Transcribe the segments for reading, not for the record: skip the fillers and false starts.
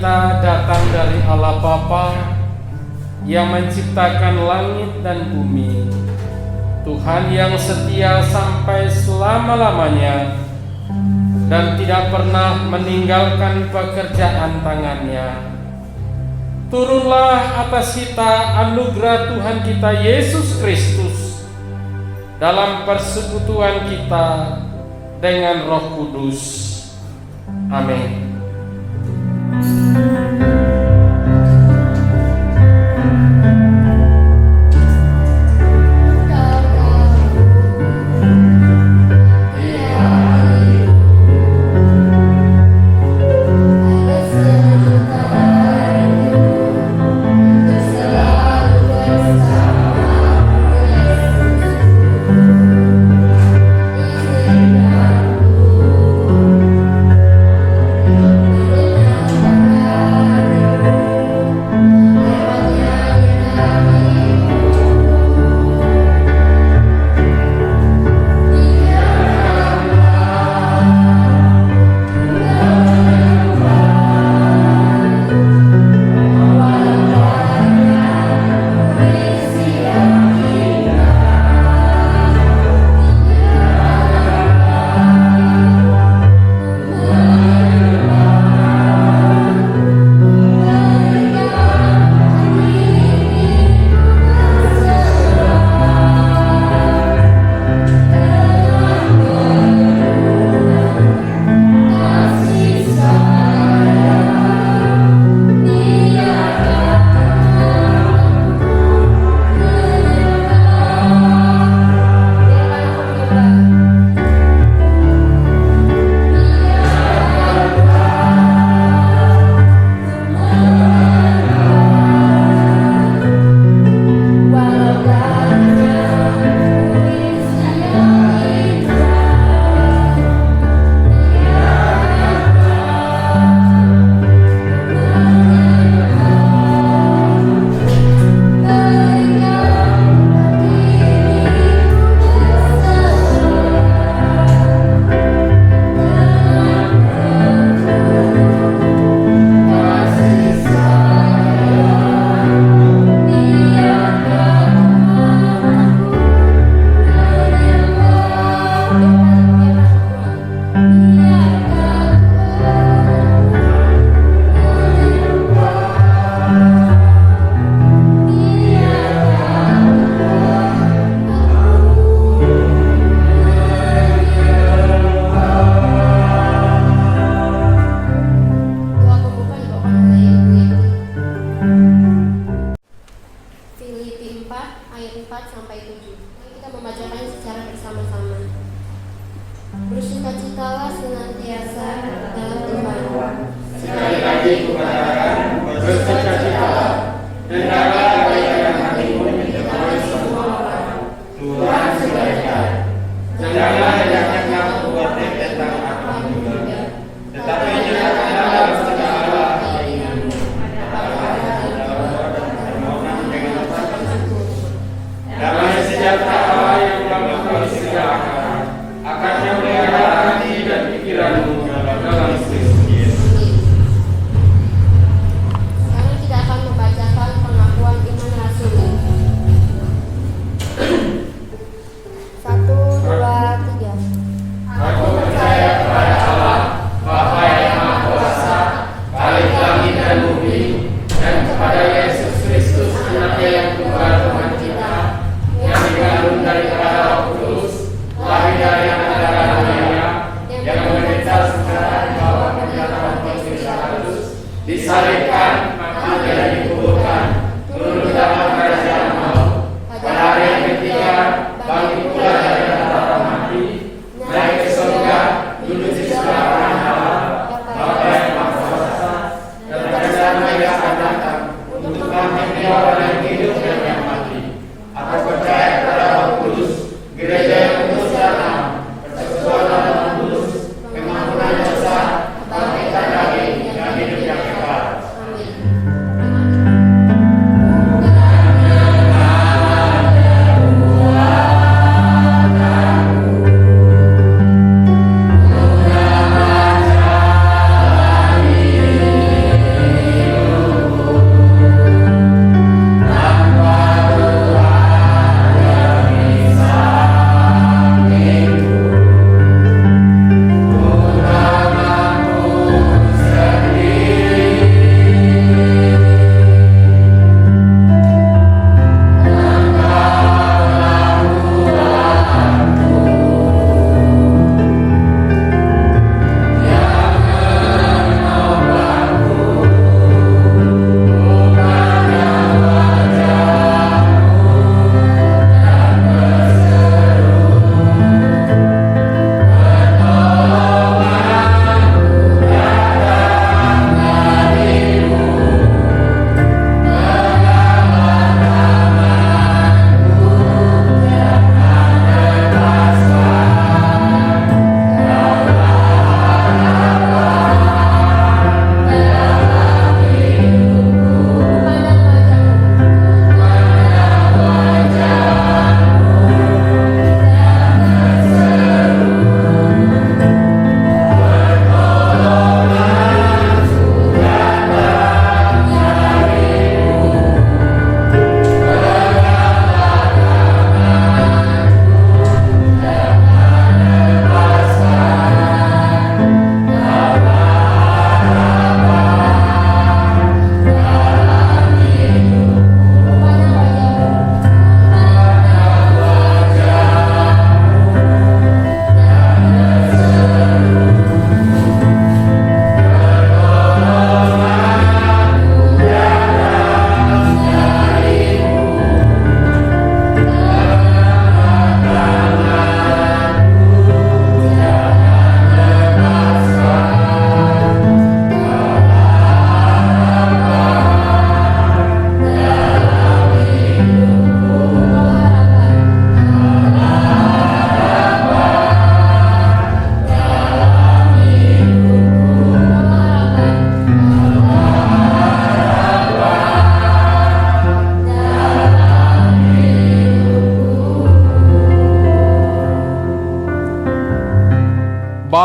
kita datang dari Allah Bapa yang menciptakan langit dan bumi, Tuhan yang setia sampai selama-lamanya dan tidak pernah meninggalkan pekerjaan tangannya. Turunlah atas kita anugerah Tuhan kita Yesus Kristus dalam persekutuan kita dengan Roh Kudus. Amin. Amin.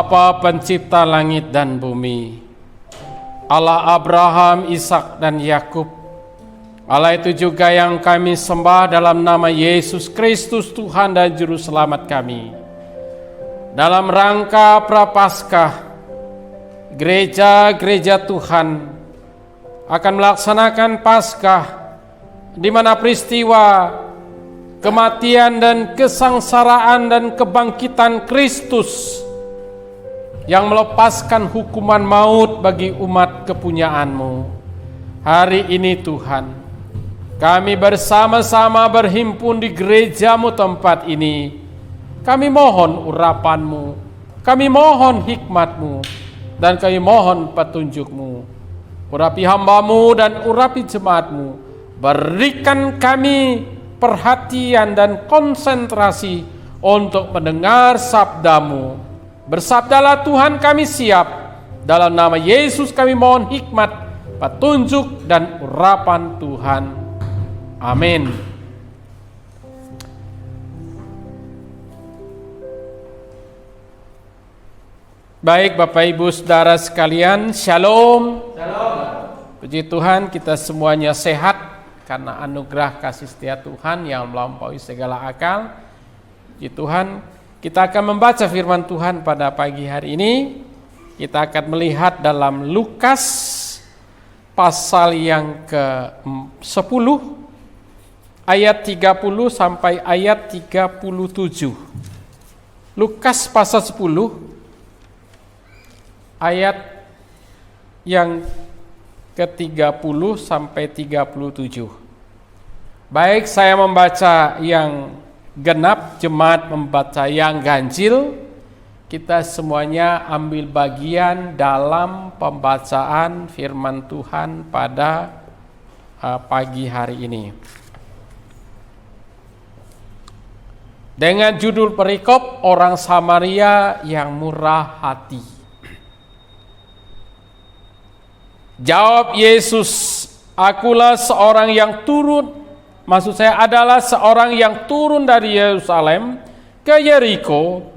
Bapa pencipta langit dan bumi, Allah Abraham, Ishak dan Yakub, Allah itu juga yang kami sembah dalam nama Yesus Kristus Tuhan dan Juru Selamat kami. Dalam rangka Prapaskah, gereja-gereja Tuhan akan melaksanakan Paskah, di mana peristiwa kematian dan kesengsaraan dan kebangkitan Kristus yang melepaskan hukuman maut bagi umat kepunyaan-Mu. Hari ini Tuhan, kami bersama-sama berhimpun di gereja-Mu tempat ini. Kami mohon urapan-Mu, kami mohon hikmat-Mu, dan kami mohon petunjuk-Mu. Urapi hamba-Mu dan urapi jemaat-Mu. Berikan kami perhatian dan konsentrasi untuk mendengar sabda-Mu. Bersabdalah Tuhan, kami siap. Dalam nama Yesus kami mohon hikmat, petunjuk dan urapan Tuhan. Amin. Baik Bapak Ibu Saudara sekalian, Shalom. Shalom. Puji Tuhan, kita semuanya sehat karena anugerah kasih setia Tuhan yang melampaui segala akal. Puji Tuhan, kita akan membaca firman Tuhan pada pagi hari ini. Kita akan melihat dalam Lukas pasal yang ke-10 ayat 30 sampai ayat 37. Lukas pasal 10 ayat yang ke-30 sampai 37. Baik, saya membaca yang genap, jemaat membaca yang ganjil. Kita semuanya ambil bagian dalam pembacaan firman Tuhan pada pagi hari ini. Dengan judul perikop, orang Samaria yang murah hati. Jawab Yesus, akulah seorang yang adalah seorang yang turun dari Yerusalem ke Yeriko.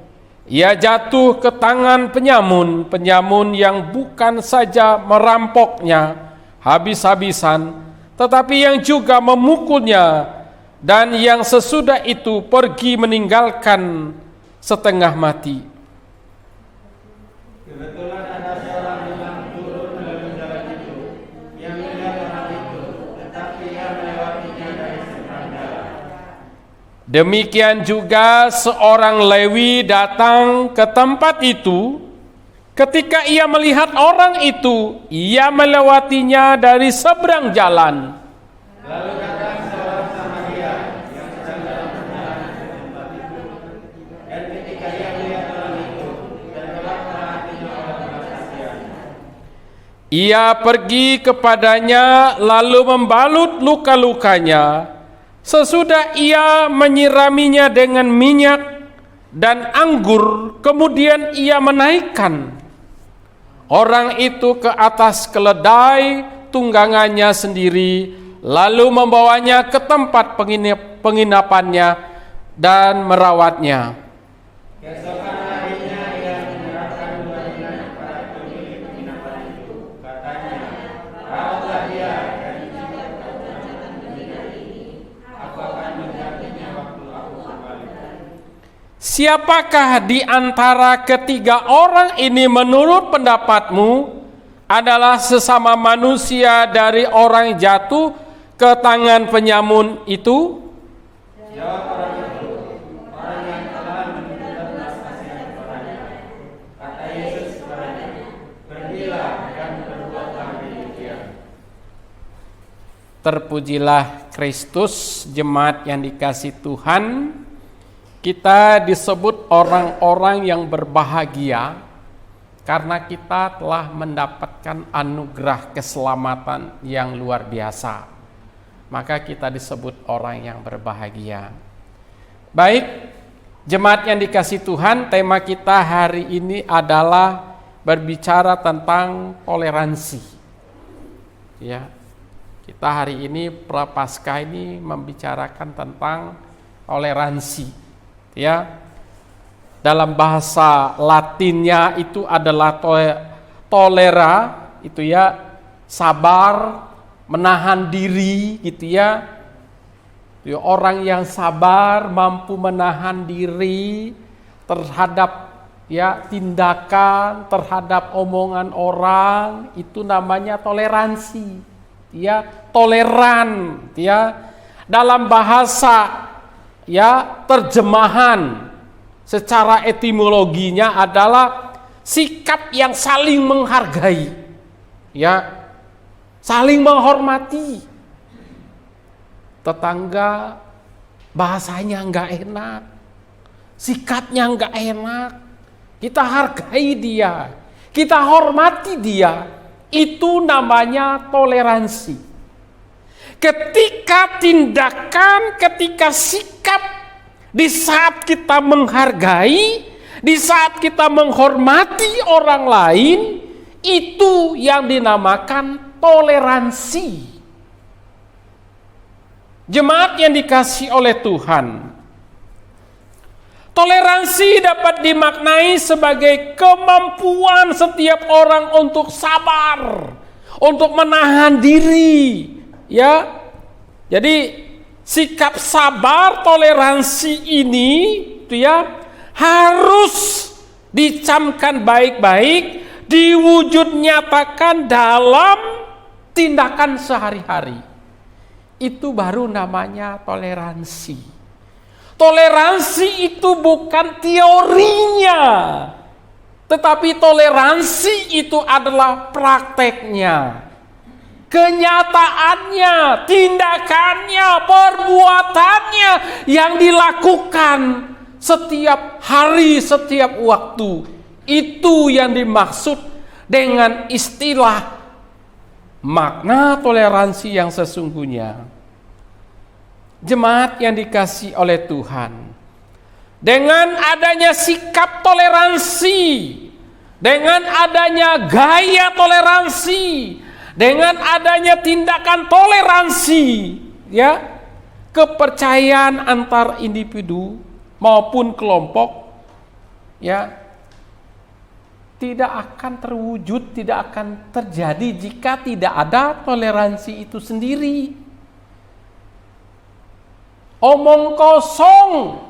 Ia jatuh ke tangan penyamun yang bukan saja merampoknya habis-habisan, tetapi yang juga memukulnya, dan yang sesudah itu pergi meninggalkan setengah mati. Kebetulan ada seorang yang turun dari jalan itu, yang melihat orang itu, tetapi ia melewatinya dari seberang jalan. Demikian juga seorang Lewi datang ke tempat itu. Ketika ia melihat orang itu, ia melewatinya dari seberang jalan. Lalu datang seorang Samaria yang sedang dalam perjalanan ke tempat itu, dan ketika ia melihat orang itu, tergeraklah hatinya oleh belas kasihan. Ia pergi kepadanya lalu membalut luka-lukanya. Sesudah ia menyiraminya dengan minyak dan anggur, kemudian ia menaikkan orang itu ke atas keledai tunggangannya sendiri, lalu membawanya ke tempat penginapannya dan merawatnya. Keesokan harinya ia menyerahkan dua-duanya kepada pemilik penginapan itu. Katanya, rawatlah dia, dan jika kau melakukan demikian ini, aku akan menjaga waktu aku kembali. Siapakah di antara ketiga orang ini menurut pendapatmu adalah sesama manusia dari orang jatuh ke tangan penyamun itu? Jawab orang itu, orang yang telah menunjukkan belas kasihan kepadanya. Kata Yesus kepadanya, pergilah dan berbuatlah demikian. Terpujilah Kristus, jemaat yang dikasihi Tuhan. Kita disebut orang-orang yang berbahagia karena kita telah mendapatkan anugerah keselamatan yang luar biasa. Maka kita disebut orang yang berbahagia. Baik, jemaat yang dikasihi Tuhan, tema kita hari ini adalah berbicara tentang toleransi. Ya, kita hari ini Prapaskah ini membicarakan tentang toleransi. Ya, dalam bahasa Latinnya itu adalah tolera, itu ya, sabar, menahan diri, gitu ya. Orang yang sabar mampu menahan diri terhadap ya tindakan, terhadap omongan orang, itu namanya toleransi. Ya, toleran, ya. Dalam bahasa ya terjemahan secara etimologinya adalah sikap yang saling menghargai, ya, saling menghormati. Tetangga bahasanya nggak enak, sikapnya nggak enak, kita hargai dia, kita hormati dia, itu namanya toleransi. Ketika tindakan, ketika sikap, di saat kita menghargai, di saat kita menghormati orang lain, itu yang dinamakan toleransi. Jemaat yang dikasihi oleh Tuhan, toleransi dapat dimaknai sebagai kemampuan setiap orang untuk sabar, untuk menahan diri, ya. Jadi sikap sabar, toleransi ini, itu ya, harus dicamkan baik-baik, diwujud nyatakan dalam tindakan sehari-hari. Itu baru namanya toleransi. Toleransi itu bukan teorinya, tetapi toleransi itu adalah prakteknya, kenyataannya, tindakannya, perbuatannya yang dilakukan setiap hari, setiap waktu. Itu yang dimaksud dengan istilah makna toleransi yang sesungguhnya. Jemaat yang dikasihi oleh Tuhan, dengan adanya sikap toleransi, dengan adanya gaya toleransi, dengan adanya tindakan toleransi, ya, kepercayaan antar individu maupun kelompok, ya, tidak akan terwujud, tidak akan terjadi jika tidak ada toleransi itu sendiri. Omong kosong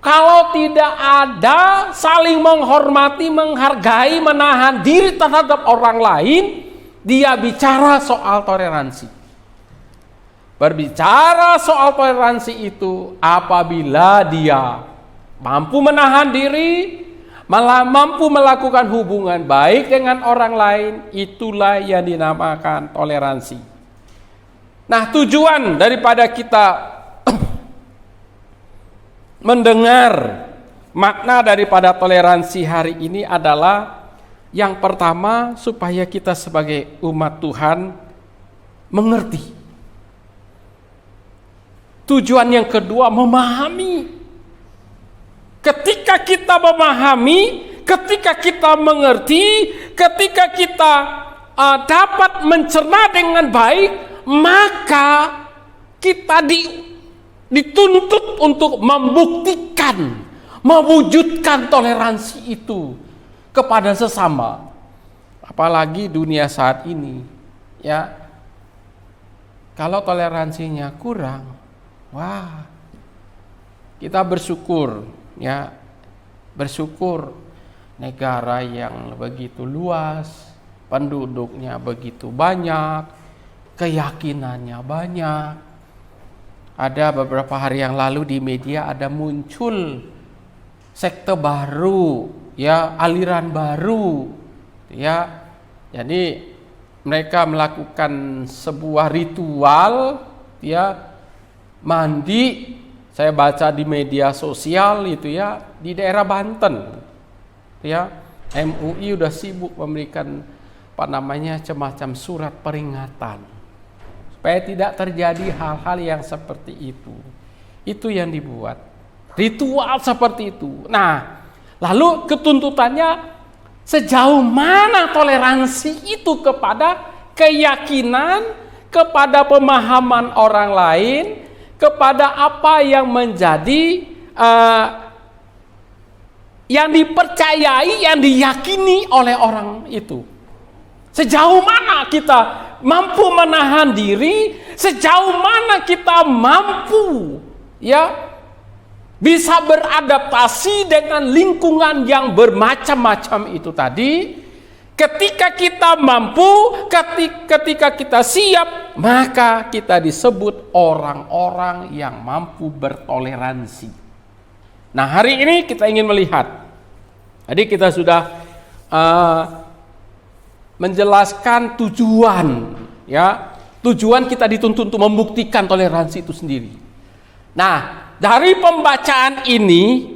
kalau tidak ada saling menghormati, menghargai, menahan diri terhadap orang lain, dia bicara soal toleransi. Berbicara soal toleransi itu apabila dia mampu menahan diri, malah mampu melakukan hubungan baik dengan orang lain, itulah yang dinamakan toleransi. Nah, tujuan daripada kita mendengar makna daripada toleransi hari ini adalah yang pertama, supaya kita sebagai umat Tuhan mengerti. Tujuan yang kedua, memahami. Ketika kita memahami, ketika kita mengerti, ketika kita dapat mencerna dengan baik, maka kita dituntut untuk membuktikan, mewujudkan toleransi itu kepada sesama. Apalagi dunia saat ini, ya, kalau toleransinya kurang, wah, kita bersyukur, ya, bersyukur negara yang begitu luas, penduduknya begitu banyak, keyakinannya banyak. Ada beberapa hari yang lalu di media ada muncul sekte baru, ya, aliran baru, ya. Jadi mereka melakukan sebuah ritual, ya, mandi. Saya baca di media sosial itu, ya, di daerah Banten, ya. MUI udah sibuk memberikan semacam surat peringatan supaya tidak terjadi hal-hal yang seperti itu. Itu yang dibuat ritual seperti itu. Nah, lalu ketuntutannya sejauh mana toleransi itu kepada keyakinan, kepada pemahaman orang lain, kepada apa yang menjadi yang dipercayai, yang diyakini oleh orang itu. Sejauh mana kita mampu menahan diri, sejauh mana kita mampu bisa beradaptasi dengan lingkungan yang bermacam-macam itu tadi. Ketika kita mampu, ketika kita siap, maka kita disebut orang-orang yang mampu bertoleransi. Nah, hari ini kita ingin melihat. Tadi kita sudah menjelaskan tujuan, tujuan kita dituntut untuk membuktikan toleransi itu sendiri. Nah, dari pembacaan ini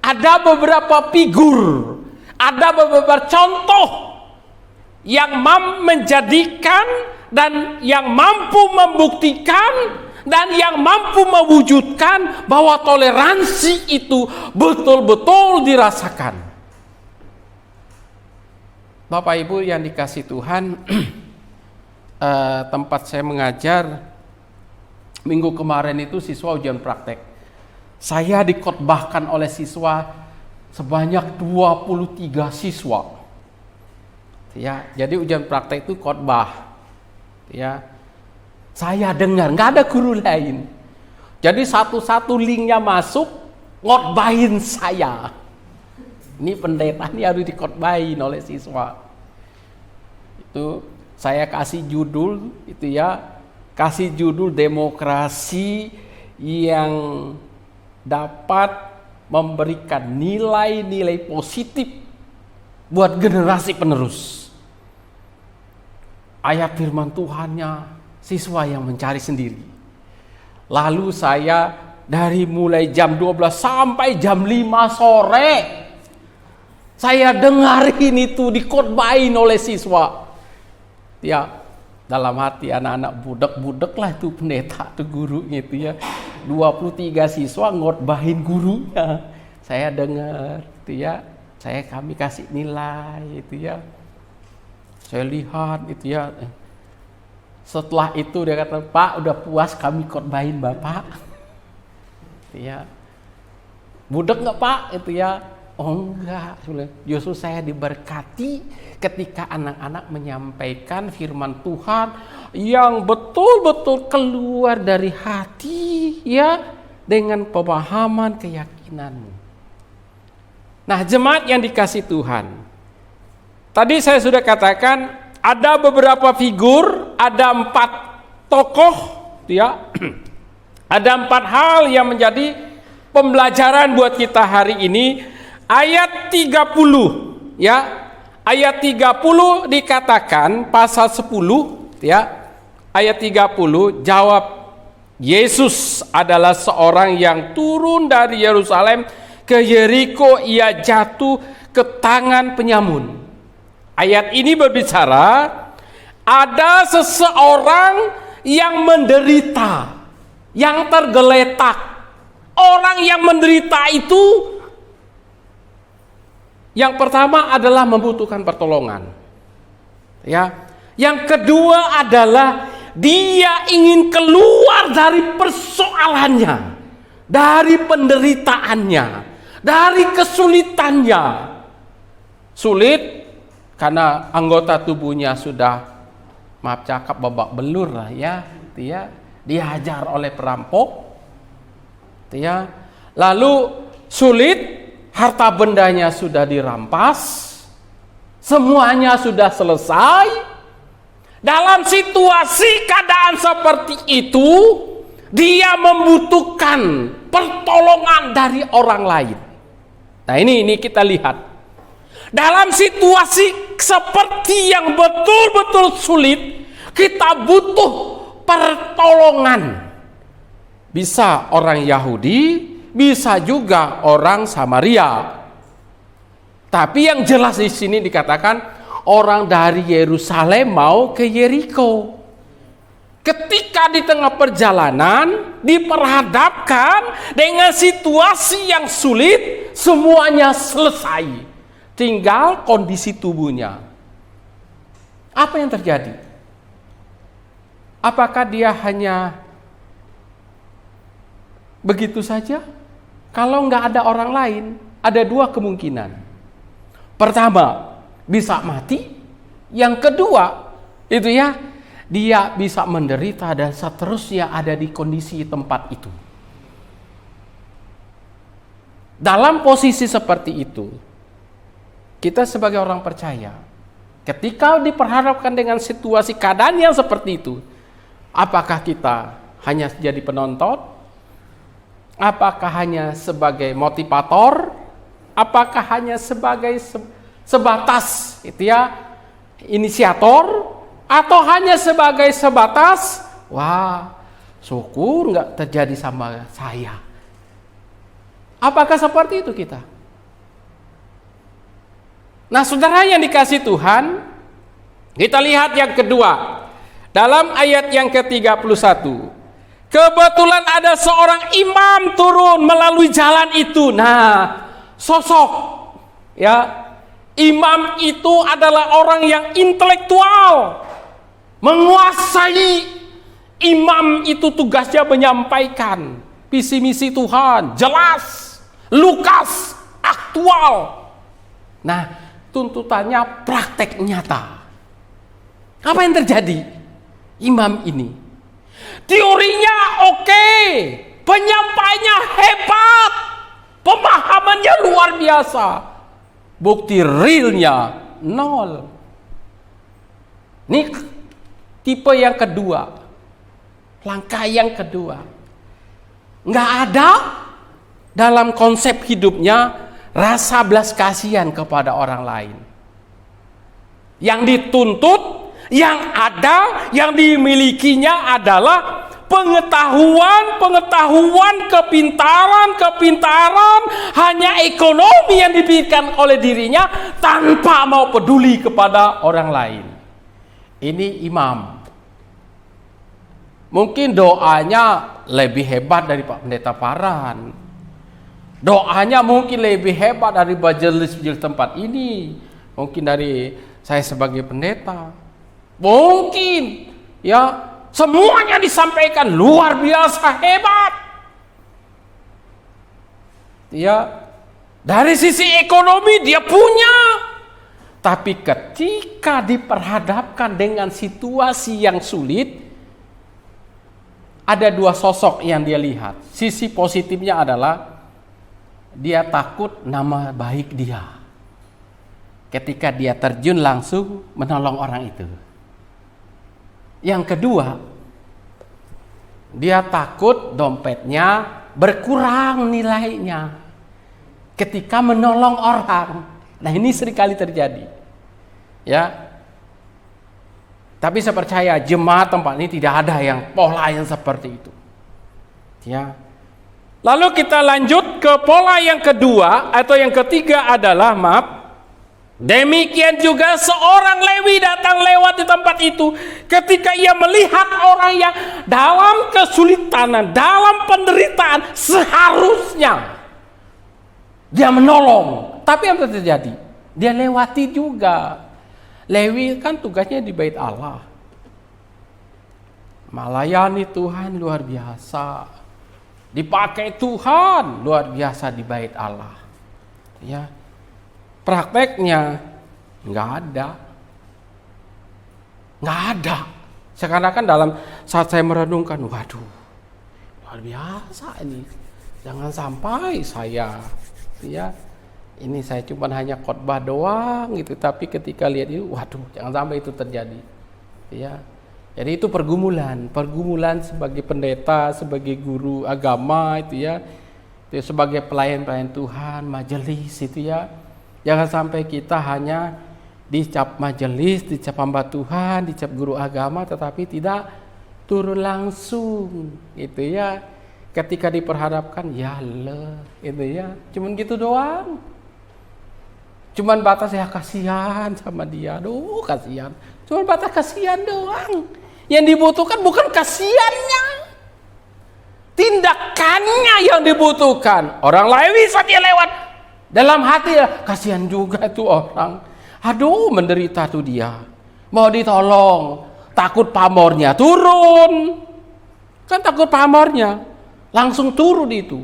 ada beberapa figur, ada beberapa contoh yang menjadikan dan yang mampu membuktikan dan yang mampu mewujudkan bahwa toleransi itu betul-betul dirasakan. Bapak Ibu yang dikasih Tuhan, tempat saya mengajar minggu kemarin itu siswa ujian praktek. Saya dikhotbahkan oleh siswa sebanyak 23 siswa. Jadi ujian praktek itu khotbah. Saya dengar, nggak ada guru lain. Jadi satu-satu linknya masuk, ngotbahin saya. Ini pendeta ini harus dikhotbahin oleh siswa. Itu saya kasih judul kasih judul demokrasi yang dapat memberikan nilai-nilai positif buat generasi penerus. Ayat firman Tuhannya siswa yang mencari sendiri. Lalu saya dari mulai jam 12 sampai jam 5 sore saya dengarin itu dikhotbahin oleh siswa. Dalam hati anak-anak budek-budek lah itu pendeta tuh gurunya itu 23 siswa ngkhotbahin gurunya. Saya dengar kami kasih nilai Saya lihat Setelah itu dia kata, "Pak, udah puas kami khotbahin Bapak." Budek nggak Pak? Oh enggak, justru saya diberkati ketika anak-anak menyampaikan firman Tuhan yang betul-betul keluar dari hati dengan pemahaman keyakinanmu. Nah, jemaat yang dikasih Tuhan, tadi saya sudah katakan ada beberapa figur, ada 4 tokoh, ada 4 hal yang menjadi pembelajaran buat kita hari ini. Ayat 30, ayat 30 dikatakan pasal 10, ayat 30 jawab Yesus adalah seorang yang turun dari Yerusalem ke Yeriko, ia jatuh ke tangan penyamun. Ayat ini berbicara ada seseorang yang menderita, yang tergeletak. Orang yang menderita itu yang pertama adalah membutuhkan pertolongan. Yang kedua adalah dia ingin keluar dari persoalannya, dari penderitaannya, dari kesulitannya. Sulit karena anggota tubuhnya sudah, maaf cakap, babak belur lah dihajar oleh perampok. Lalu sulit, harta bendanya sudah dirampas, semuanya sudah selesai. Dalam situasi keadaan seperti itu, dia membutuhkan pertolongan dari orang lain. Nah, ini kita lihat. Dalam situasi seperti yang betul-betul sulit, kita butuh pertolongan. Bisa orang Yahudi, bisa juga orang Samaria. Tapi yang jelas di sini dikatakan orang dari Yerusalem mau ke Yeriko. Ketika di tengah perjalanan diperhadapkan dengan situasi yang sulit, semuanya selesai. Tinggal kondisi tubuhnya. Apa yang terjadi? Apakah dia hanya begitu saja? Kalau nggak ada orang lain, ada dua kemungkinan. Pertama, bisa mati. Yang kedua, itu ya, dia bisa menderita dan seterusnya ada di kondisi tempat itu. Dalam posisi seperti itu, kita sebagai orang percaya, ketika diperhadapkan dengan situasi keadaan yang seperti itu, apakah kita hanya jadi penonton? Apakah hanya sebagai motivator? Apakah hanya sebagai sebatas itu ya, inisiator? Atau hanya sebagai sebatas, wah, syukur nggak terjadi sama saya. Apakah seperti itu kita? Nah, saudara yang dikasih Tuhan, kita lihat yang kedua. Dalam ayat yang ke-31. Kebetulan ada seorang imam turun melalui jalan itu. Nah, sosok ya, imam itu adalah orang yang intelektual, menguasai. Imam itu tugasnya menyampaikan visi misi Tuhan, jelas, lukas, aktual. Nah, tuntutannya praktek nyata. Apa yang terjadi? Imam ini teorinya oke, penyampaiannya hebat, pemahamannya luar biasa, bukti realnya nol. Ini tipe yang kedua, langkah yang kedua. Nggak ada dalam konsep hidupnya rasa belas kasihan kepada orang lain. Yang dituntut, yang ada, yang dimilikinya adalah pengetahuan, kepintaran, hanya ekonomi yang diberikan oleh dirinya tanpa mau peduli kepada orang lain. Ini imam. Mungkin doanya lebih hebat dari Pak Pendeta Paran. Doanya mungkin lebih hebat dari majelis tempat ini. Mungkin dari saya sebagai pendeta. Mungkin ya, semuanya disampaikan luar biasa hebat. Ya, dari sisi ekonomi dia punya. Tapi ketika diperhadapkan dengan situasi yang sulit, ada dua sosok yang dia lihat. Sisi positifnya adalah dia takut nama baik dia ketika dia terjun langsung menolong orang itu. Yang kedua, dia takut dompetnya berkurang nilainya ketika menolong orang. Nah, ini seringkali terjadi. Ya. Tapi saya percaya jemaat tempat ini tidak ada yang pola yang seperti itu. Ya. Lalu kita lanjut ke pola yang kedua atau yang ketiga adalah demikian juga seorang Lewi datang lewat di tempat itu. Ketika ia melihat orang yang dalam kesulitan, dalam penderitaan, seharusnya dia menolong. Tapi apa terjadi? Dia lewati juga. Lewi kan tugasnya di bait Allah, melayani Tuhan luar biasa, dipakai Tuhan luar biasa di bait Allah. Ya. Prakteknya nggak ada. Sekarang dalam saat saya merenungkan, waduh, luar biasa ini. Jangan sampai saya, ya, ini saya cuma hanya khotbah doang gitu. Tapi ketika lihat itu, waduh, jangan sampai itu terjadi. Ya, jadi itu pergumulan sebagai pendeta, sebagai guru agama itu ya, itu sebagai pelayan Tuhan, majelis itu ya. Jangan sampai kita hanya dicap majelis, dicap hamba Tuhan, dicap guru agama, tetapi tidak turun langsung, gitu ya. Ketika diperhadapkan, ya Allah, itu ya, cuman gitu doang. Cuman batas ya kasihan sama dia, aduh kasihan. Cuman batas kasihan doang. Yang dibutuhkan bukan kasihannya, tindakannya yang dibutuhkan. Orang Lewi saat dia lewat, dalam hati ya, kasihan juga tuh orang. Aduh, menderita tuh dia. Mau ditolong, takut pamornya turun. Kan takut pamornya, langsung turun itu.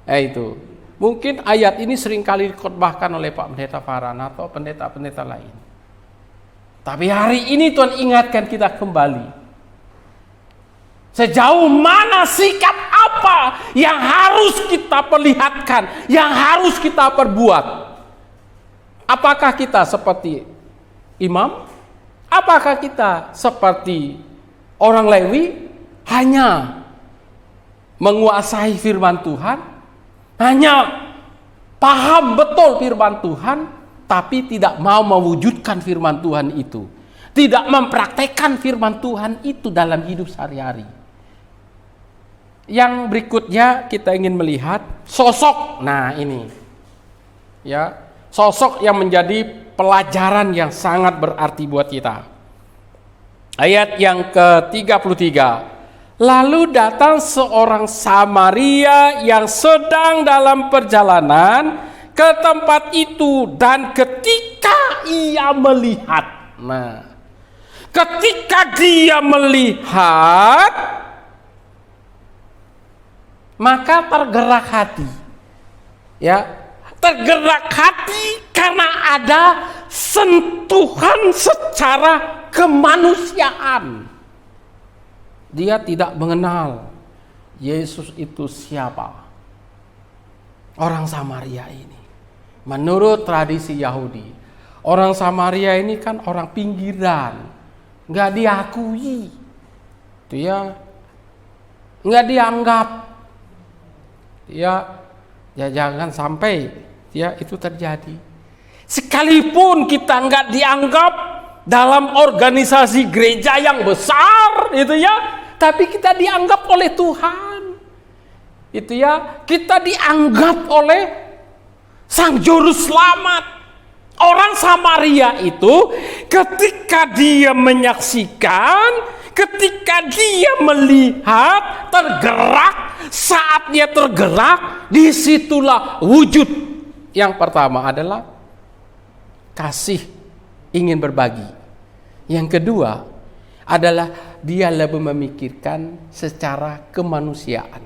Itu. Mungkin ayat ini seringkali dikhotbahkan oleh Pak Pendeta Farhan atau pendeta-pendeta lain. Tapi hari ini Tuhan ingatkan kita kembali. Sejauh mana sikap apa yang harus kita perlihatkan, yang harus kita perbuat? Apakah kita seperti imam? Apakah kita seperti orang Lewi, hanya menguasai firman Tuhan, hanya paham betul firman Tuhan, tapi tidak mau mewujudkan firman Tuhan itu, tidak mempraktekkan firman Tuhan itu dalam hidup sehari-hari? Yang berikutnya kita ingin melihat sosok. Nah ini ya, sosok yang menjadi pelajaran yang sangat berarti buat kita. Ayat yang ke-33. Lalu datang seorang Samaria yang sedang dalam perjalanan ke tempat itu, dan ketika ia melihat, ketika dia melihat, maka tergerak hati. Ya, tergerak hati karena ada sentuhan secara kemanusiaan. Dia tidak mengenal Yesus itu siapa. Orang Samaria ini, menurut tradisi Yahudi, orang Samaria ini kan orang pinggiran, nggak diakui, itu ya, nggak dianggap, ya jangan sampai ya itu terjadi. Sekalipun kita nggak dianggap dalam organisasi gereja yang besar, itu ya, tapi kita dianggap oleh Tuhan. Itu ya, kita dianggap oleh Sang Juru Selamat. Orang Samaria itu ketika dia menyaksikan, ketika dia melihat, tergerak. Saat dia tergerak, disitulah wujud. Yang pertama adalah kasih, ingin berbagi. Yang kedua adalah dia lebih memikirkan secara kemanusiaan.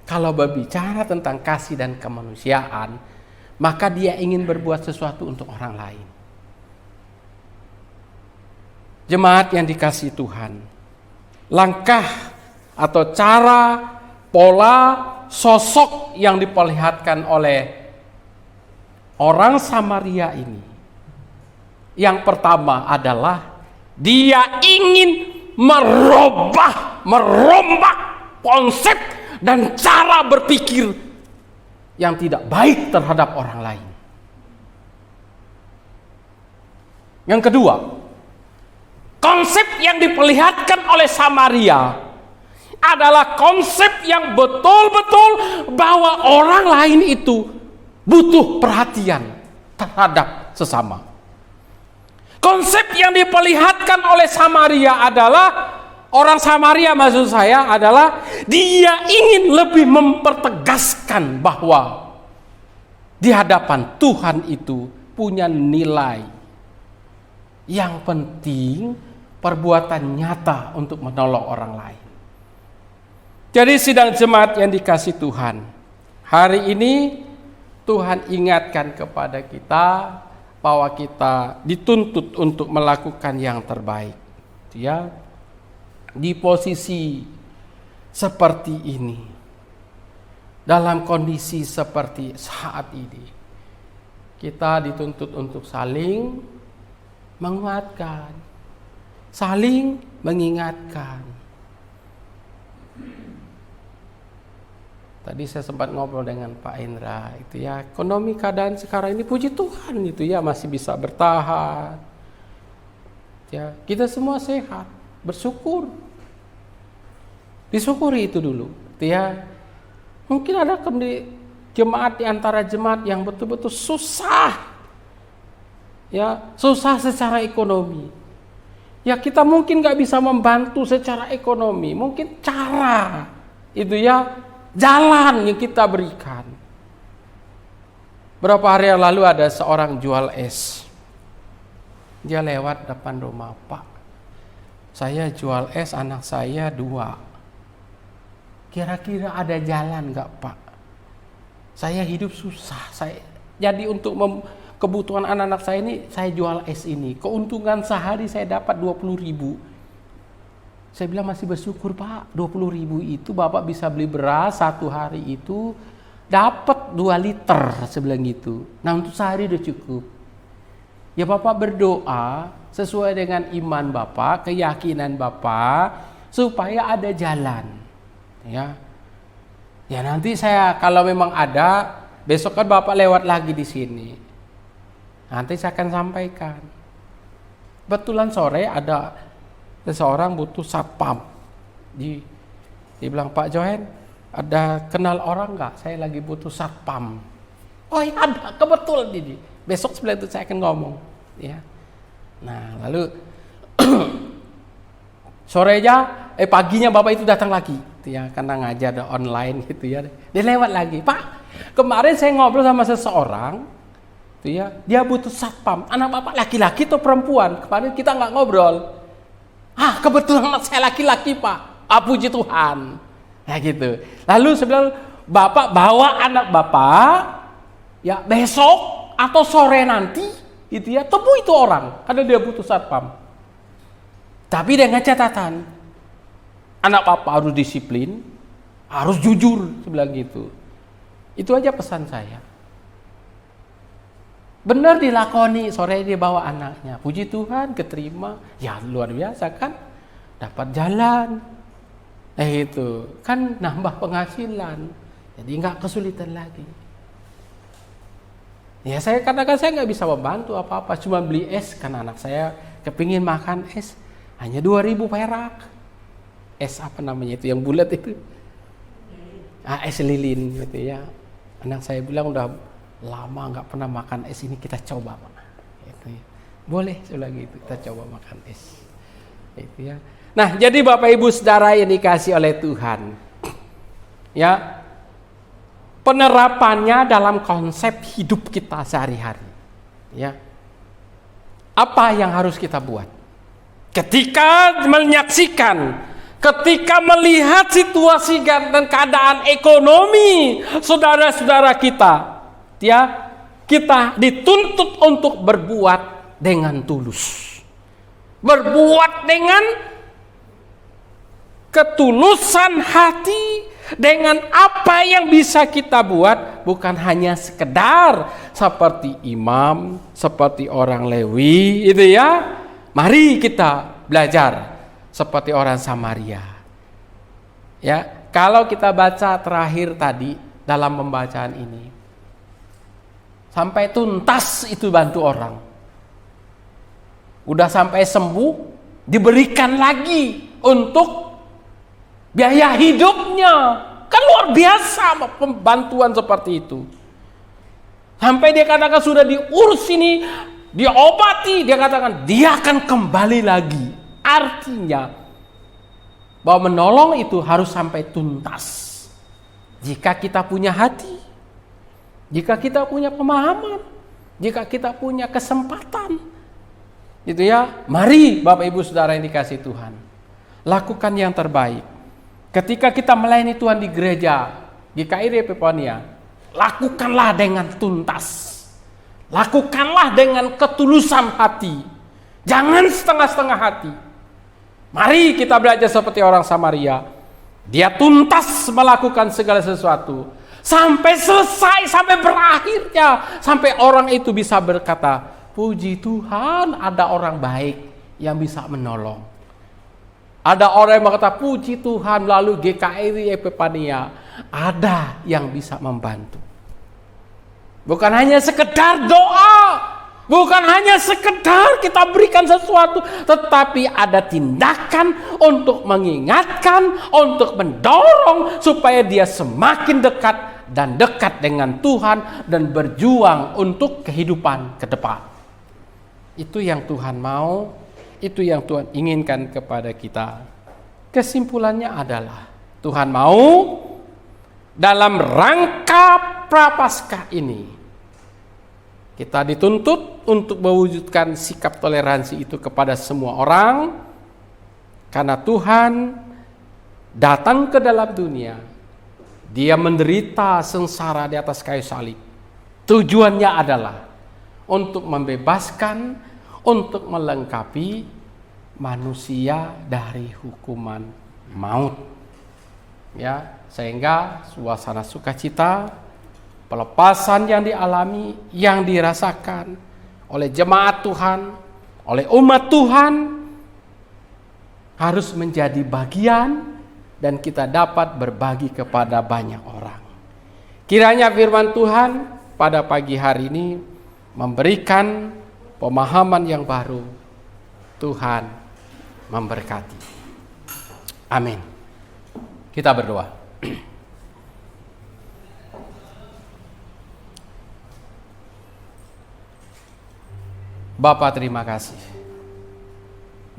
Kalau berbicara tentang kasih dan kemanusiaan, maka dia ingin berbuat sesuatu untuk orang lain. Jemaat yang dikasihi Tuhan, langkah atau cara, pola, sosok yang diperlihatkan oleh orang Samaria ini, yang pertama adalah dia ingin merombak konsep dan cara berpikir yang tidak baik terhadap orang lain. Yang kedua, konsep yang diperlihatkan oleh Samaria adalah konsep yang betul-betul bahwa orang lain itu butuh perhatian terhadap sesama. Konsep yang diperlihatkan oleh Samaria adalah, orang Samaria maksud saya adalah, dia ingin lebih mempertegaskan bahwa di hadapan Tuhan itu punya nilai. Yang penting perbuatan nyata untuk menolong orang lain. Jadi sidang jemaat yang dikasihi Tuhan, hari ini Tuhan ingatkan kepada kita bahwa kita dituntut untuk melakukan yang terbaik. Ya, di posisi seperti ini, dalam kondisi seperti saat ini, kita dituntut untuk saling menguatkan, saling mengingatkan. Tadi saya sempat ngobrol dengan Pak Indra, itu ya, ekonomi keadaan sekarang ini puji Tuhan itu ya masih bisa bertahan. Ya, kita semua sehat, bersyukur. Disyukuri itu dulu, itu ya. Mungkin ada jemaat di antara jemaat yang betul-betul susah. Ya, susah secara ekonomi. Ya, kita mungkin nggak bisa membantu secara ekonomi, mungkin cara itu ya, jalan yang kita berikan. Berapa hari yang lalu ada seorang jual es. Dia lewat depan rumah, Pak, saya jual es, anak saya 2. Kira-kira ada jalan nggak, Pak? Saya hidup susah. Jadi untuk kebutuhan anak-anak saya ini, saya jual es ini. Keuntungan sehari saya dapat 20.000. Saya bilang masih bersyukur Pak, 20.000 itu Bapak bisa beli beras satu hari itu dapat 2 liter, saya bilang gitu. Nah untuk sehari udah cukup. Ya Bapak berdoa sesuai dengan iman Bapak, keyakinan Bapak, supaya ada jalan. Ya nanti saya kalau memang ada, besok kan Bapak lewat lagi di sini. Nanti saya akan sampaikan. Betulan sore ada seseorang butuh satpam. Dia bilang, Pak Johan, ada kenal orang nggak? Saya lagi butuh satpam. Oh ya ada, kebetulan ini. Besok sebelah itu saya akan ngomong. Ya. Nah lalu paginya Bapak itu datang lagi. Ya, karena ngajar ada online gitu ya. Dia lewat lagi, Pak. Kemarin saya ngobrol sama seseorang, gitu ya. Dia butuh satpam. Anak Bapak laki-laki atau perempuan? Kemarin kita nggak ngobrol. Kebetulan anak saya laki-laki Pak. Puji Tuhan. Nah gitu. Lalu saya bilang, Bapak bawa anak Bapak, ya besok atau sore nanti, gitu ya. Temui itu orang, karena dia butuh satpam. Tapi dengan catatan, anak Bapak harus disiplin, harus jujur, saya bilang gitu. Itu aja pesan saya. Benar dilakoni, sore dia bawa anaknya. Puji Tuhan, keterima. Ya luar biasa kan. Dapat jalan. Itu kan nambah penghasilan. Jadi nggak kesulitan lagi. Ya saya kadang-kadang saya nggak bisa membantu apa-apa. Cuma beli es, kan anak saya kepingin makan es. Hanya 2.000 perak. Es apa namanya itu yang bulat itu? Es lilin gitu ya. Anak saya bilang udah lama nggak pernah makan es, ini kita coba Pak. Itu ya. Boleh lagi itu kita coba makan es. Itu ya. Nah jadi Bapak Ibu Saudara yang dikasih oleh Tuhan, ya penerapannya dalam konsep hidup kita sehari-hari. Ya. Apa yang harus kita buat? Ketika menyaksikan, ketika melihat situasi dan keadaan ekonomi saudara-saudara kita, ya, kita dituntut untuk berbuat dengan tulus. Berbuat dengan ketulusan hati, dengan apa yang bisa kita buat, bukan hanya sekedar seperti imam, seperti orang Lewi, itu ya. Mari kita belajar seperti orang Samaria. Ya, kalau kita baca terakhir tadi dalam pembacaan ini, sampai tuntas itu bantu orang. Udah sampai sembuh, diberikan lagi untuk biaya hidupnya. Kan luar biasa pembantuan seperti itu. Sampai dia katakan sudah diurus ini, diobati, dia katakan dia akan kembali lagi. Artinya bahwa menolong itu harus sampai tuntas. Jika kita punya hati, jika kita punya pemahaman, jika kita punya kesempatan, gitu ya. Mari Bapak Ibu Saudara yang dikasih Tuhan, lakukan yang terbaik. Ketika kita melayani Tuhan di gereja, di KRI Epiphania, lakukanlah dengan tuntas. Lakukanlah dengan ketulusan hati. Jangan setengah-setengah hati. Mari kita belajar seperti orang Samaria. Dia tuntas melakukan segala sesuatu. Sampai selesai, sampai berakhirnya. Sampai orang itu bisa berkata, puji Tuhan ada orang baik yang bisa menolong. Ada orang yang berkata, puji Tuhan lalu GKRI Epiphania ada yang bisa membantu. Bukan hanya sekedar doa, bukan hanya sekedar kita berikan sesuatu, tetapi ada tindakan untuk mengingatkan, untuk mendorong supaya dia semakin dekat dan dekat dengan Tuhan dan berjuang untuk kehidupan ke depan. Itu yang Tuhan mau, itu yang Tuhan inginkan kepada kita. Kesimpulannya adalah Tuhan mau dalam rangka Prapaskah ini kita dituntut untuk mewujudkan sikap toleransi itu kepada semua orang, karena Tuhan datang ke dalam dunia Dia menderita sengsara di atas kayu salib. Tujuannya adalah untuk membebaskan, untuk melengkapi manusia dari hukuman maut. Ya, sehingga suasana sukacita, pelepasan yang dialami, yang dirasakan oleh jemaat Tuhan, oleh umat Tuhan, harus menjadi bagian dan kita dapat berbagi kepada banyak orang. Kiranya firman Tuhan pada pagi hari ini memberikan pemahaman yang baru. Tuhan memberkati. Amin. Kita berdoa. Bapa, terima kasih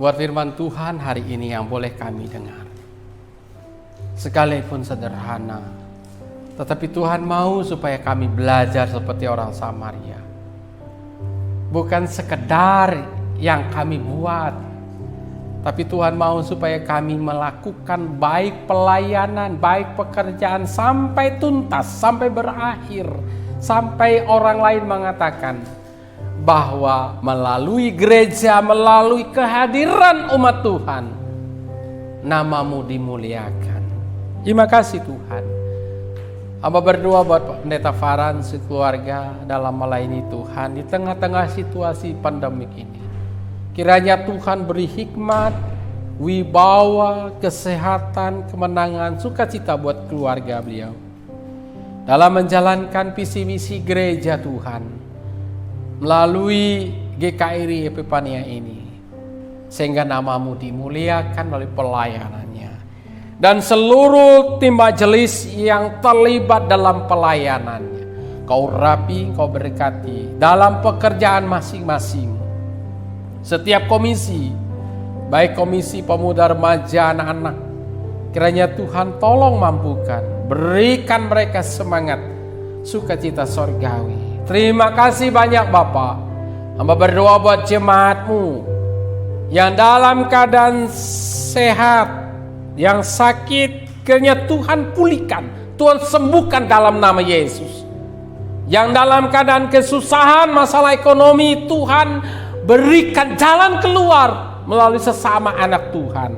buat firman Tuhan hari ini yang boleh kami dengar. Sekalipun sederhana, tetapi Tuhan mau supaya kami belajar seperti orang Samaria. Bukan sekedar yang kami buat, tapi Tuhan mau supaya kami melakukan baik pelayanan, baik pekerjaan sampai tuntas, sampai berakhir, sampai orang lain mengatakan bahwa melalui gereja, melalui kehadiran umat Tuhan, nama-Mu dimuliakan. Terima kasih Tuhan. Hamba berdoa buat Pendeta Farhan sekeluarga dalam melayani Tuhan di tengah-tengah situasi pandemik ini. Kiranya Tuhan beri hikmat, wibawa, kesehatan, kemenangan, sukacita buat keluarga beliau dalam menjalankan visi misi gereja Tuhan melalui GKRI Epifania ini, sehingga nama-Mu dimuliakan melalui pelayanannya dan seluruh tim majelis yang terlibat dalam pelayanannya. Kau urapi, Kau berkati dalam pekerjaan masing-masing. Setiap komisi, baik komisi pemuda, remaja, anak-anak, kiranya Tuhan tolong mampukan, berikan mereka semangat, sukacita sorgawi. Terima kasih banyak Bapa. Hamba berdoa buat jemaat-Mu yang dalam keadaan sehat, yang sakit, kiranya Tuhan pulihkan, Tuhan sembuhkan dalam nama Yesus. Yang dalam keadaan kesusahan, masalah ekonomi, Tuhan berikan jalan keluar melalui sesama anak Tuhan,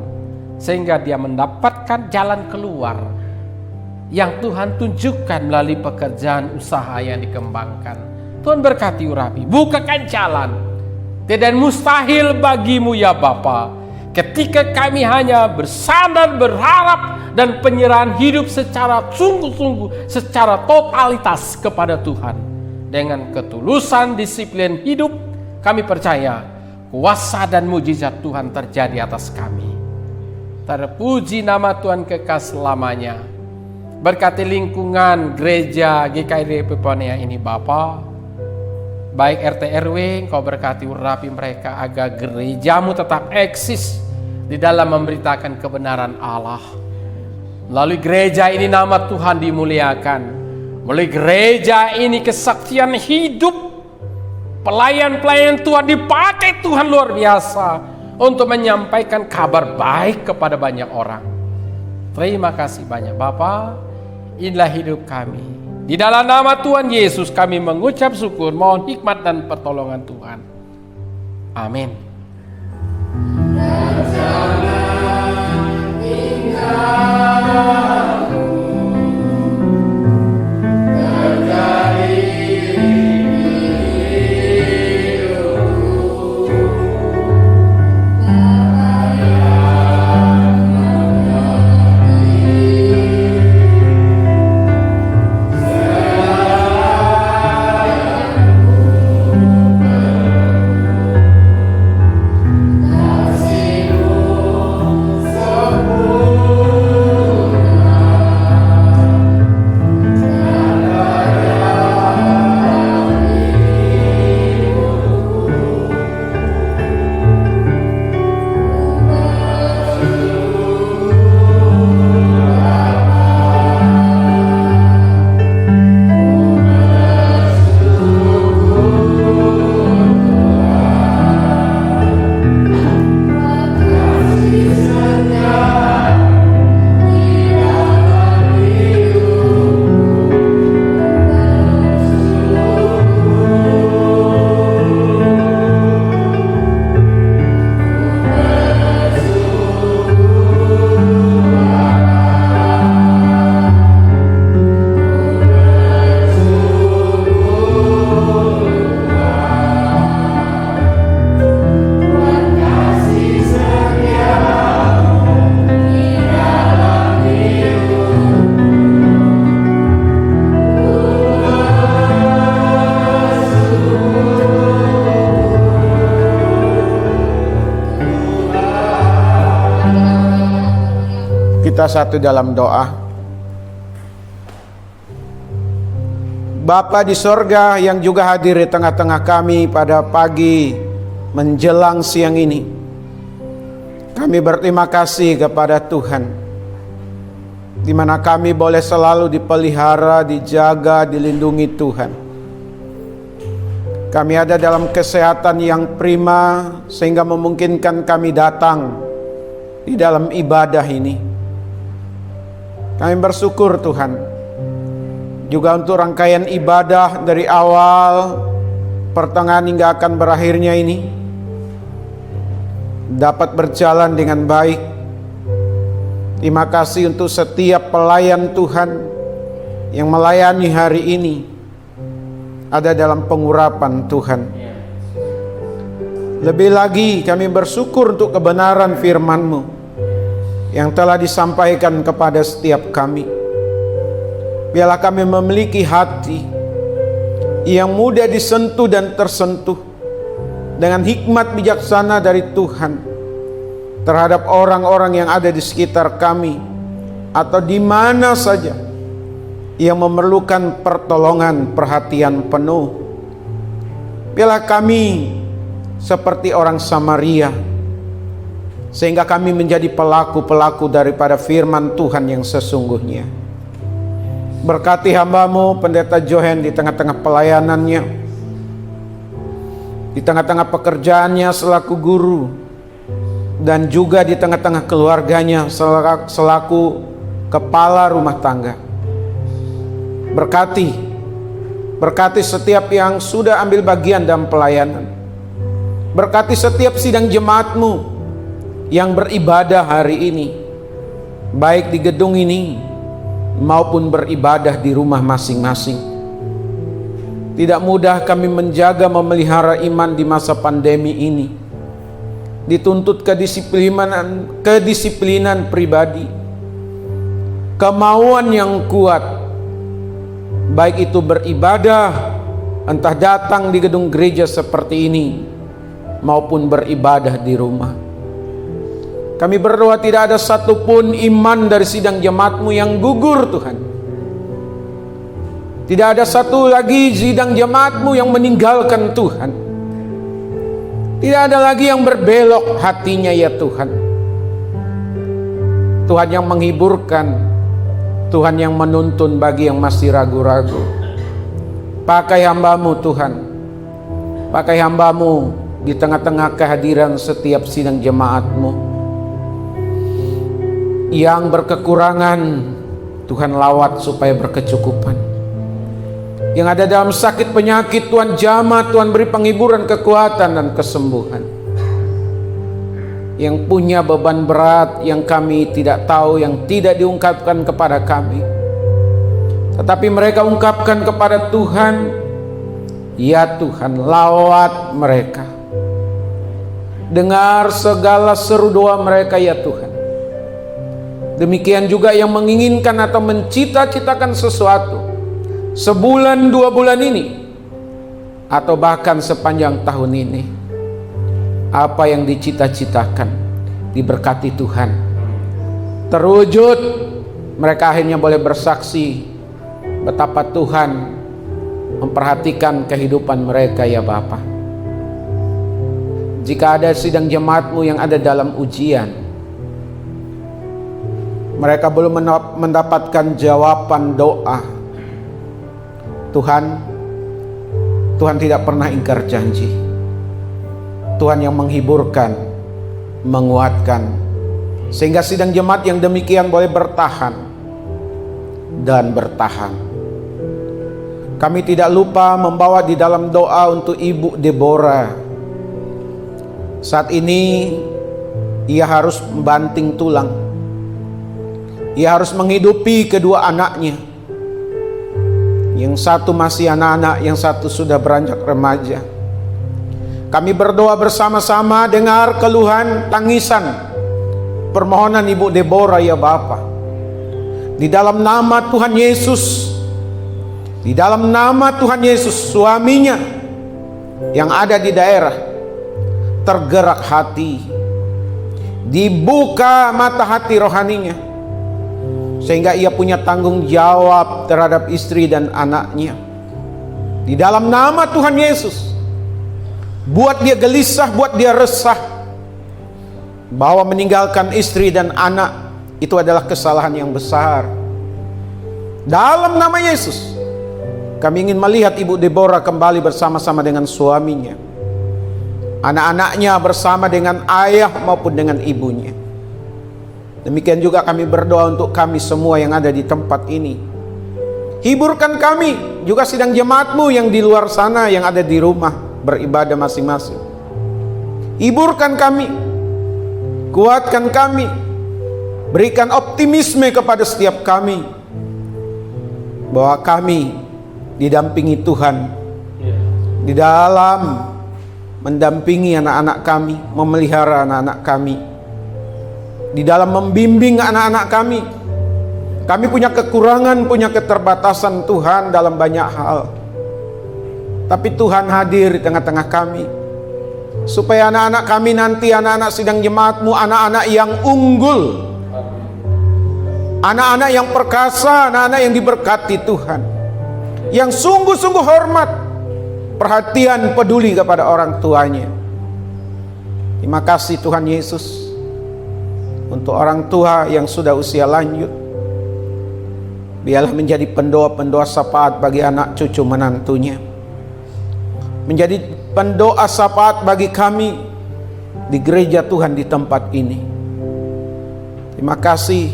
sehingga dia mendapatkan jalan keluar yang Tuhan tunjukkan melalui pekerjaan usaha yang dikembangkan. Tuhan berkati urapi, bukakan jalan. Tidak mustahil bagimu ya Bapa, ketika kami hanya bersandar, berharap, dan penyerahan hidup secara sungguh-sungguh, secara totalitas kepada Tuhan. Dengan ketulusan disiplin hidup, kami percaya kuasa dan mujizat Tuhan terjadi atas kami. Terpuji nama Tuhan kekal selamanya. Berkati lingkungan gereja GKRI Epifania ini Bapa, baik RT RW, Engkau berkati urapi mereka agar gereja-Mu tetap eksis di dalam memberitakan kebenaran Allah. Melalui gereja ini nama Tuhan dimuliakan. Melalui gereja ini kesaksian hidup, pelayan-pelayan Tuhan dipakai Tuhan luar biasa untuk menyampaikan kabar baik kepada banyak orang. Terima kasih banyak Bapa. Inilah hidup kami. Di dalam nama Tuhan Yesus kami mengucap syukur, mohon hikmat dan pertolongan Tuhan. Amin. Kita satu dalam doa. Bapa di sorga yang juga hadir di tengah-tengah kami pada pagi menjelang siang ini, kami berterima kasih kepada Tuhan, di mana kami boleh selalu dipelihara, dijaga, dilindungi Tuhan. Kami ada dalam kesehatan yang prima sehingga memungkinkan kami datang di dalam ibadah ini. Kami bersyukur Tuhan juga untuk rangkaian ibadah dari awal, pertengahan hingga akan berakhirnya ini dapat berjalan dengan baik. Terima kasih untuk setiap pelayan Tuhan yang melayani hari ini ada dalam pengurapan Tuhan. Lebih lagi kami bersyukur untuk kebenaran firman-Mu yang telah disampaikan kepada setiap kami. Biarlah kami memiliki hati yang mudah disentuh dan tersentuh dengan hikmat bijaksana dari Tuhan terhadap orang-orang yang ada di sekitar kami atau di mana saja yang memerlukan pertolongan, perhatian penuh. Biarlah kami seperti orang Samaria, sehingga kami menjadi pelaku-pelaku daripada firman Tuhan yang sesungguhnya. Berkati hamba-Mu Pendeta Johan di tengah-tengah pelayanannya, di tengah-tengah pekerjaannya selaku guru, dan juga di tengah-tengah keluarganya selaku kepala rumah tangga. Berkati setiap yang sudah ambil bagian dalam pelayanan. Berkati setiap sidang jemaat-Mu yang beribadah hari ini, baik di gedung ini maupun beribadah di rumah masing-masing. Tidak mudah kami menjaga memelihara iman di masa pandemi ini. Dituntut kedisiplinan pribadi, kemauan yang kuat, baik itu beribadah, entah datang di gedung gereja seperti ini maupun beribadah di rumah. Kami berdoa tidak ada satupun iman dari sidang jemaat-Mu yang gugur Tuhan. Tidak ada satu lagi sidang jemaat-Mu yang meninggalkan Tuhan. Tidak ada lagi yang berbelok hatinya ya Tuhan. Tuhan yang menghiburkan, Tuhan yang menuntun bagi yang masih ragu-ragu. Pakai hamba-Mu Tuhan, pakai hamba-Mu di tengah-tengah kehadiran setiap sidang jemaat-Mu. Yang berkekurangan Tuhan lawat supaya berkecukupan. Yang ada dalam sakit penyakit Tuhan jamah, Tuhan beri penghiburan, kekuatan dan kesembuhan. Yang punya beban berat yang kami tidak tahu, yang tidak diungkapkan kepada kami, tetapi mereka ungkapkan kepada Tuhan. Ya Tuhan, lawat mereka. Dengar segala seru doa mereka ya Tuhan. Demikian juga yang menginginkan atau mencita-citakan sesuatu sebulan 2 bulan ini atau bahkan sepanjang tahun ini, apa yang dicita-citakan diberkati Tuhan, terwujud. Mereka akhirnya boleh bersaksi betapa Tuhan memperhatikan kehidupan mereka ya Bapa. Jika ada sidang jemaat-Mu yang ada dalam ujian, mereka belum mendapatkan jawaban doa, Tuhan tidak pernah ingkar janji. Tuhan yang menghiburkan, menguatkan, sehingga sidang jemaat yang demikian boleh bertahan dan bertahan. Kami tidak lupa membawa di dalam doa untuk Ibu Deborah. Saat ini ia harus membanting tulang. Ia harus menghidupi kedua anaknya. Yang satu masih anak-anak, yang satu sudah beranjak remaja. Kami berdoa bersama-sama, dengar keluhan, tangisan, permohonan Ibu Deborah ya Bapa. Di dalam nama Tuhan Yesus, di dalam nama Tuhan Yesus, suaminya yang ada di daerah tergerak hati, dibuka mata hati rohaninya, sehingga ia punya tanggung jawab terhadap istri dan anaknya. Di dalam nama Tuhan Yesus, buat dia gelisah, buat dia resah, bahwa meninggalkan istri dan anak itu adalah kesalahan yang besar. Dalam nama Yesus, kami ingin melihat Ibu Deborah kembali bersama-sama dengan suaminya, anak-anaknya bersama dengan ayah maupun dengan ibunya. Demikian juga kami berdoa untuk kami semua yang ada di tempat ini. Hiburkan kami, juga sidang jemaatmu yang di luar sana, yang ada di rumah beribadah masing-masing. Hiburkan kami, kuatkan kami, berikan optimisme kepada setiap kami, bahwa kami didampingi Tuhan di dalam mendampingi anak-anak kami, memelihara anak-anak kami, di dalam membimbing anak-anak kami. Kami punya kekurangan, punya keterbatasan Tuhan dalam banyak hal, tapi Tuhan hadir di tengah-tengah kami, supaya anak-anak kami nanti, anak-anak sidang jemaatmu, anak-anak yang unggul, anak-anak yang perkasa, anak-anak yang diberkati Tuhan, yang sungguh-sungguh hormat, perhatian, peduli kepada orang tuanya. Terima kasih Tuhan Yesus untuk orang tua yang sudah usia lanjut. Biarlah menjadi pendoa-pendoa syafaat bagi anak cucu menantunya, menjadi pendoa syafaat bagi kami di gereja Tuhan di tempat ini. Terima kasih.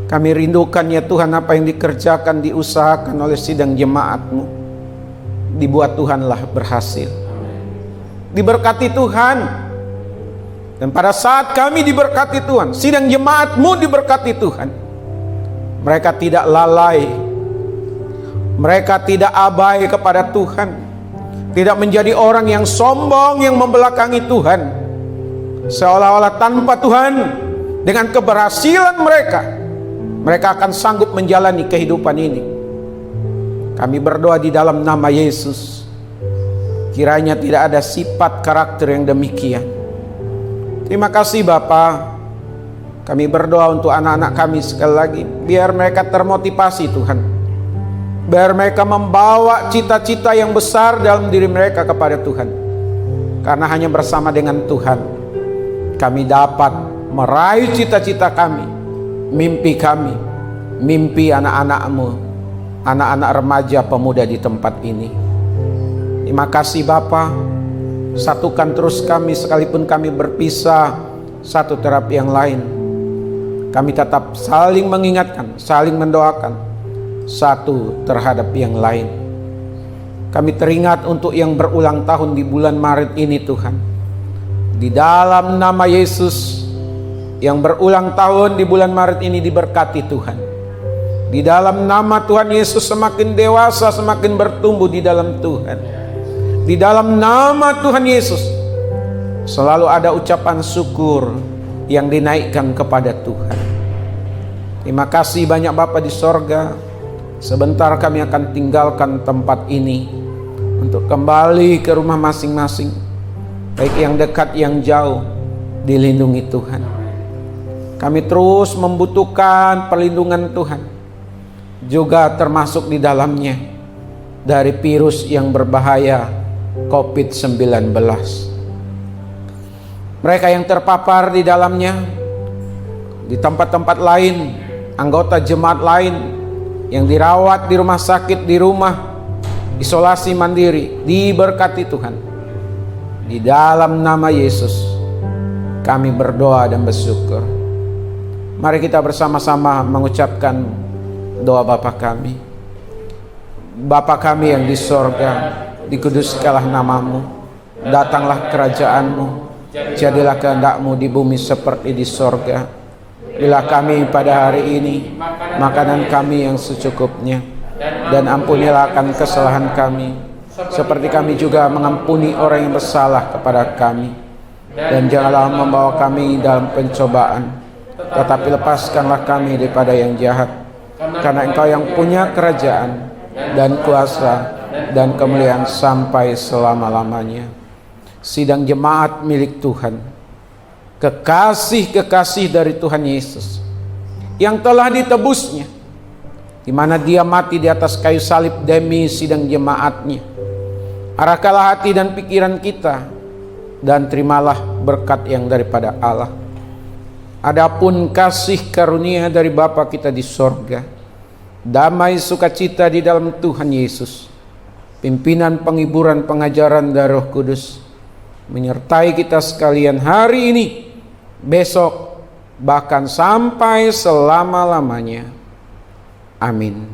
Kami rindukan ya Tuhan, apa yang dikerjakan, diusahakan oleh sidang jemaat-Mu, dibuat Tuhanlah berhasil. Diberkati Tuhan. Dan pada saat kami diberkati Tuhan, sidang jemaat-Mu diberkati Tuhan, mereka tidak lalai, mereka tidak abai kepada Tuhan, tidak menjadi orang yang sombong, yang membelakangi Tuhan, seolah-olah tanpa Tuhan, dengan keberhasilan mereka akan sanggup menjalani kehidupan ini. Kami berdoa di dalam nama Yesus, kiranya tidak ada sifat karakter yang demikian. Terima kasih Bapa. Kami berdoa untuk anak-anak kami sekali lagi, biar mereka termotivasi Tuhan, biar mereka membawa cita-cita yang besar dalam diri mereka kepada Tuhan, karena hanya bersama dengan Tuhan kami dapat meraih cita-cita kami, mimpi kami, mimpi anak-anak-Mu, anak-anak remaja pemuda di tempat ini. Terima kasih Bapa. Satukan terus kami, sekalipun kami berpisah satu terhadap yang lain, kami tetap saling mengingatkan, saling mendoakan satu terhadap yang lain. Kami teringat untuk yang berulang tahun di bulan Maret ini Tuhan. Di dalam nama Yesus, yang berulang tahun di bulan Maret ini diberkati Tuhan. Di dalam nama Tuhan Yesus, semakin dewasa, semakin bertumbuh di dalam Tuhan. Di dalam nama Tuhan Yesus, selalu ada ucapan syukur yang dinaikkan kepada Tuhan. Terima kasih banyak Bapa di sorga. Sebentar kami akan tinggalkan tempat ini untuk kembali ke rumah masing-masing, baik yang dekat yang jauh, dilindungi Tuhan. Kami terus membutuhkan perlindungan Tuhan, juga termasuk di dalamnya dari virus yang berbahaya COVID-19. Mereka yang terpapar di dalamnya, di tempat-tempat lain, anggota jemaat lain yang dirawat di rumah sakit, di rumah isolasi mandiri, diberkati Tuhan. Di dalam nama Yesus kami berdoa dan bersyukur. Mari kita bersama-sama mengucapkan doa Bapa kami. Bapa kami yang di sorga, dikuduskanlah namamu, datanglah kerajaanmu, jadilah kehendak-Mu di bumi seperti di sorga. Berilah kami pada hari ini makanan kami yang secukupnya, dan ampunilah akan kesalahan kami, seperti kami juga mengampuni orang yang bersalah kepada kami. Dan janganlah membawa kami dalam pencobaan, tetapi lepaskanlah kami daripada yang jahat, karena Engkau yang punya kerajaan dan kuasa dan kemuliaan sampai selama-lamanya. Sidang jemaat milik Tuhan, kekasih-kekasih dari Tuhan Yesus, yang telah ditebusnya, di mana dia mati di atas kayu salib demi sidang jemaatnya. Arahkanlah hati dan pikiran kita, dan terimalah berkat yang daripada Allah. Adapun kasih karunia dari Bapa kita di sorga, damai sukacita di dalam Tuhan Yesus, pimpinan penghiburan pengajaran dari Roh Kudus, menyertai kita sekalian hari ini, besok, bahkan sampai selama-lamanya. Amin.